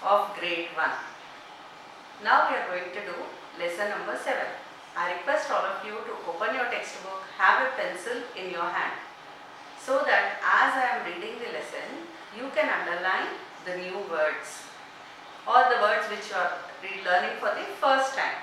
of grade 1. Now we are going to do lesson number 7. I request all of you to open your textbook, have a pencil in your hand, so that as I am reading the lesson, you can underline the new words or the words which you are learning for the first time.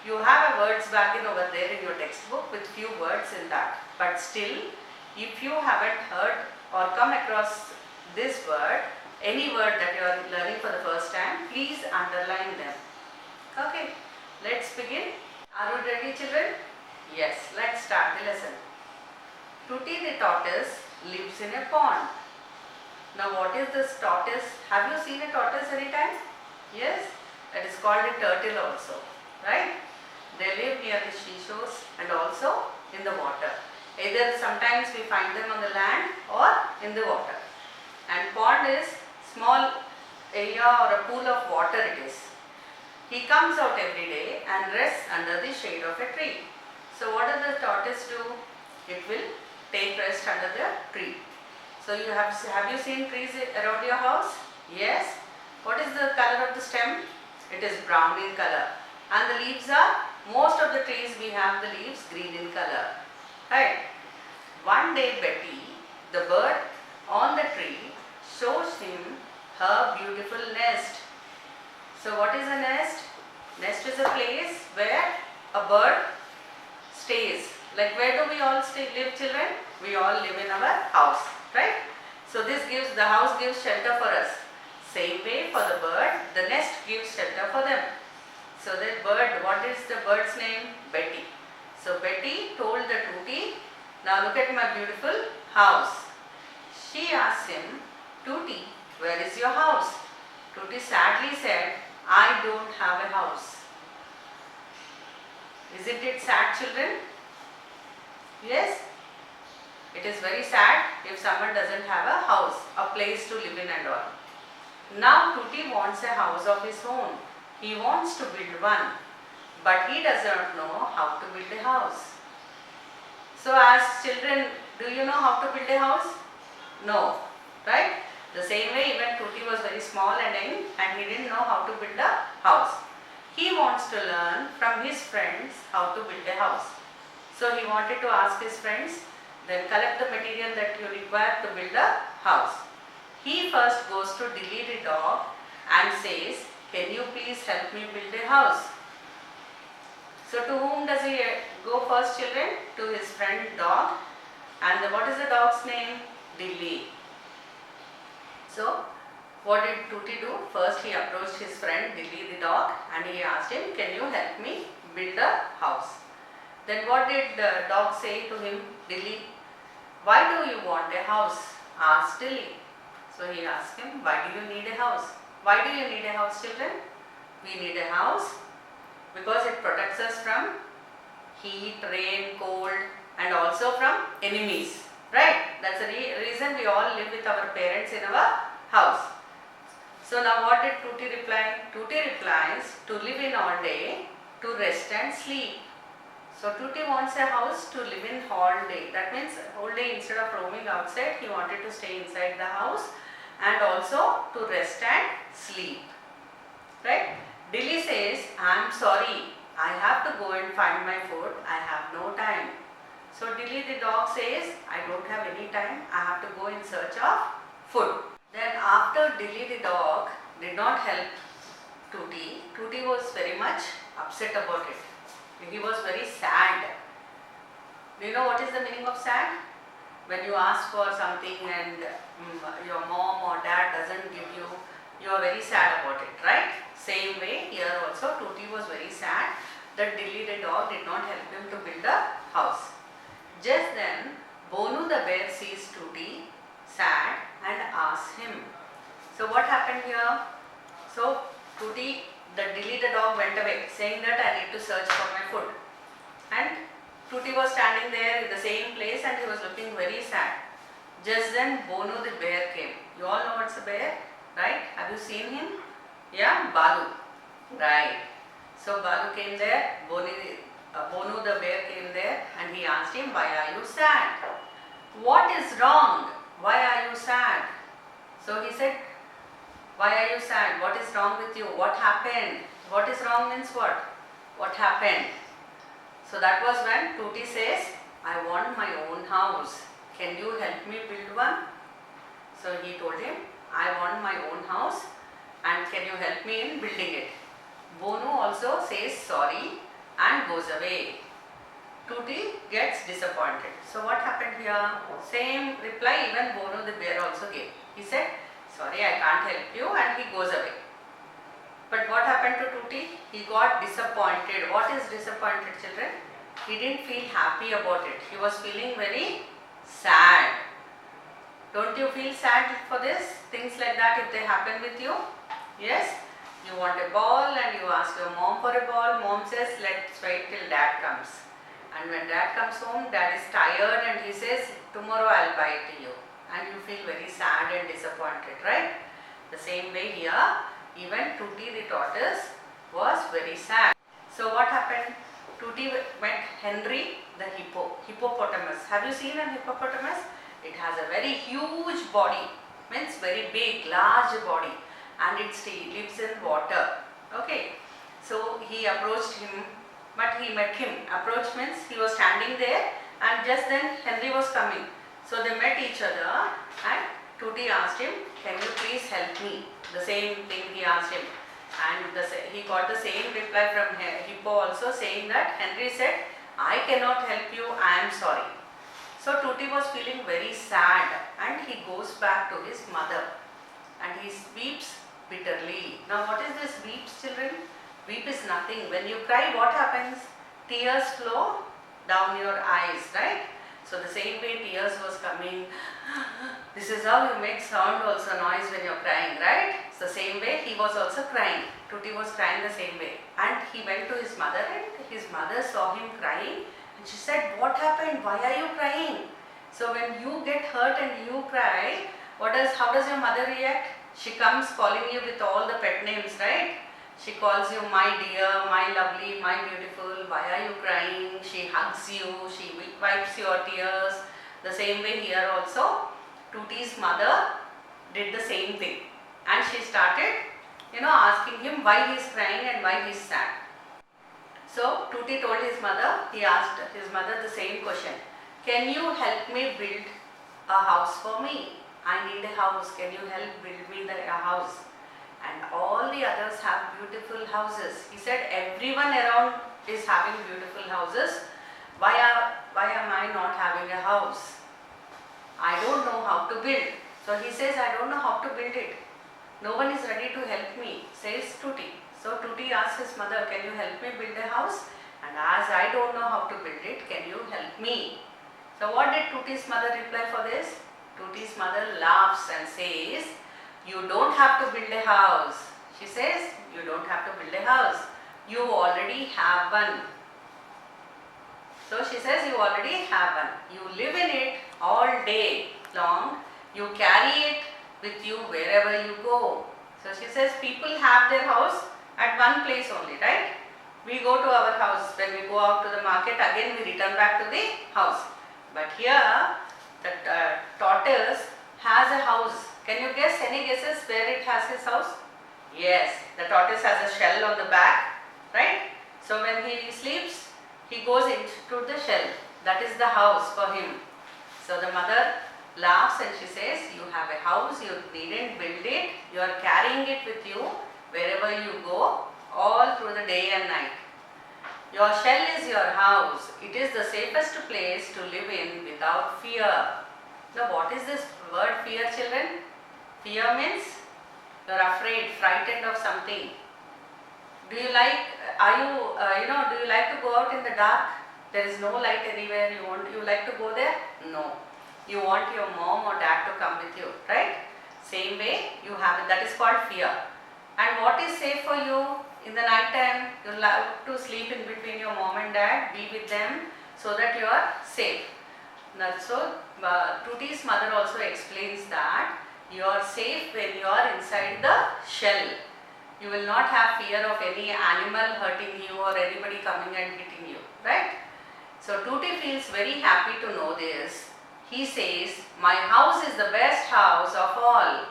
You have a words wagon over there in your textbook with few words in that, but still if you haven't heard or come across this word, any word that you are learning for the first time, please underline them. Okay, let's begin. Are you ready, children? Yes, let's start the lesson. Tutti the tortoise lives in a pond. Now what is this tortoise? Have you seen a tortoise any time? Yes, that is called a turtle also, right? They live near the seashores and also in the water. Either sometimes we find them on the land or in the water. And pond is small area or a pool of water it is. He comes out every day and rests under the shade of a tree. So what does the tortoise do? It will take rest under the tree. So you have you seen trees around your house? Yes. What is the color of the stem? It is brown in color. And the leaves are, most of the trees we have the leaves green in color. Right. One day Betty, the bird on the tree, shows him her beautiful nest. So what is a nest? Nest is a place where a bird stays. Like where do we all live, children? We all live in our house, right? So the house gives shelter for us. Same way for the bird, the nest gives shelter for them. So the bird, what is the bird's name? Betty. So Betty told the Tutti, now look at my beautiful house. She asked him, Tutti, where is your house? Tutti sadly said, I don't have a house. Isn't it sad, children? Yes? It is very sad if someone doesn't have a house, a place to live in and all. Now Tutti wants a house of his own. He wants to build one, but he does not know how to build a house. So as children, do you know how to build a house? No, right? The same way even Tutti was very small and young and he didn't know how to build a house. He wants to learn from his friends how to build a house. So he wanted to ask his friends, then collect the material that you require to build a house. He first goes to Dilly the dog and says, can you please help me build a house? So to whom does he go first, children? To his friend dog. And what is the dog's name? Dilly. So what did Tutti do? First he approached his friend Dilly the dog and he asked him, can you help me build a house? Then what did the dog say to him? Dilly, why do you want a house? Asked Dilly. So he asked him, why do you need a house? Why do you need a house, children? We need a house because it protects us from heat, rain, cold and also from enemies. Right? That's the reason we all live with our parents in our house. So now what did Tutti reply? Tutti replies, to live in all day, to rest and sleep. So Tutti wants a house to live in all day. That means whole day instead of roaming outside, he wanted to stay inside the house and also to rest and sleep. Right? Dilly says, I am sorry, I have to go and find my food, I have no time. So Dilly the dog says, I don't have any time, I have to go in search of food. Then after Dilly the dog did not help Tutti, Tutti was very much upset about it. He was very sad. Do you know what is the meaning of sad? When you ask for something and your mom or dad doesn't give you, you are very sad about it, right? Same way here also Tutti was very sad that Dilly the dog did not help him to build a house. Just then Bonu the bear sees Tutti sad and asks him. So what happened here? So Tutti, Dilly the dog went away saying that I need to search for my food. And Tutti was standing there in the same place and he was looking very sad. Just then Bonu the bear came. You all know what's a bear, right? Have you seen him? Yeah, Balu. Right. So Balu came there, Bonu the bear came there and he asked him, why are you sad? What is wrong? Why are you sad? So he said, Why are you sad? What is wrong with you? What happened? What is wrong means what? What happened? So that was when Tuti says, I want my own house. Can you help me build one? So he told him, I want my own house and can you help me in building it? Bonu also says sorry and goes away. Tuti gets disappointed. So what happened here? Same reply even Bonu the bear also gave. He said, sorry, I can't help you, and he goes away. But what happened to Tuti? He got disappointed. What is disappointed, children? He didn't feel happy about it. He was feeling very sad. Don't you feel sad for this? Things like that if they happen with you? Yes? You want a ball and you ask your mom for a ball. Mom says, let's wait till dad comes. And when dad comes home, dad is tired and he says, tomorrow I'll buy it to you. And you feel very sad and disappointed, right? The same way here, even Tuti the tortoise was very sad. So what happened? Tuti met Henry the hippopotamus. Have you seen a hippopotamus? It has a very huge body, means very big, large body, and it lives in water. Okay, so he approached him, but he met him. Approach means he was standing there, and just then Henry was coming. So they met each other, and Tuti asked him, can you please help me? The same thing he asked him, and he got the same reply from Hippo also, saying that Henry said, I cannot help you, I am sorry. So Tuti was feeling very sad and he goes back to his mother and he weeps bitterly. Now what is this weeps, children? Weep is nothing. When you cry, what happens? Tears flow down your eyes, right? So the same way tears was coming. This is how you make sound also, noise when you're crying, right? So same way he was also crying. Tuti was crying the same way. And he went to his mother and his mother saw him crying. And she said, what happened? Why are you crying? So when you get hurt and you cry, how does your mother react? She comes calling you with all the pet names, right? She calls you my dear, my lovely, my beautiful. Why are you crying? She hugs you. She wipes your tears. The same way here also, Tuti's mother did the same thing. And she started, asking him why he is crying and why he is sad. So Tuti told his mother, he asked his mother the same question. Can you help me build a house for me? I need a house. Can you help build me a house? And all the others have beautiful houses. He said, everyone around is having beautiful houses. Why am I not having a house? I don't know how to build. So he says, I don't know how to build it. No one is ready to help me, says Tuti. So Tuti asked his mother, can you help me build a house? And as I don't know how to build it, can you help me? So what did Tuti's mother reply for this? Tuti's mother laughs and says, you don't have to build a house. She says, you don't have to build a house. You already have one. So she says, you already have one. You live in it all day long. You carry it with you wherever you go. So she says, people have their house at one place only, right? We go to our house. When we go out to the market, again we return back to the house. But here, the tortoise has a house. Can you guess any guesses where it has his house? Yes, the tortoise has a shell on the back, right? So when he sleeps, he goes into the shell. That is the house for him. So the mother laughs and she says, you have a house, you needn't build it, you are carrying it with you wherever you go, all through the day and night. Your shell is your house. It is the safest place to live in without fear. Now what is this word fear, children? Fear means you are afraid, frightened of something. Do you like, do you like to go out in the dark? There is no light anywhere. You like to go there? No. You want your mom or dad to come with you, right? Same way you have it. That is called fear. And what is safe for you? In the night time, you love to sleep in between your mom and dad, be with them so that you are safe. So Tuti's mother also explains that you are safe when you are inside the shell. You will not have fear of any animal hurting you or anybody coming and hitting you, right? So Tuti feels very happy to know this. He says, my house is the best house of all.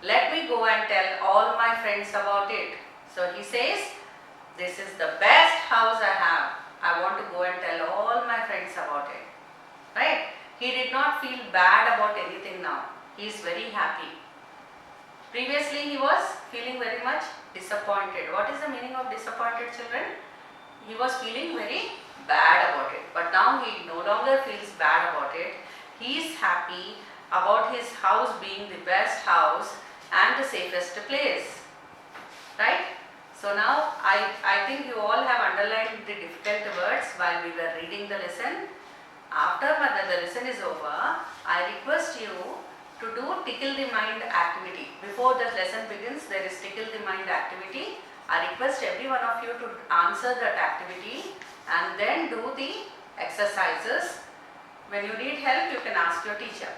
Let me go and tell all my friends about it. So he says, this is the best house I have. I want to go and tell all my friends about it. Right? He did not feel bad about anything now. He is very happy. Previously he was feeling very much disappointed. What is the meaning of disappointed, children? He was feeling very bad about it. But now he no longer feels bad about it. He is happy about his house being the best house and the safest place. Right? So now I think you all have underlined the difficult words while we were reading the lesson. After the lesson is over, I request you to do tickle the mind activity. Before the lesson begins, there is tickle the mind activity. I request every one of you to answer that activity and then do the exercises. When you need help, you can ask your teacher.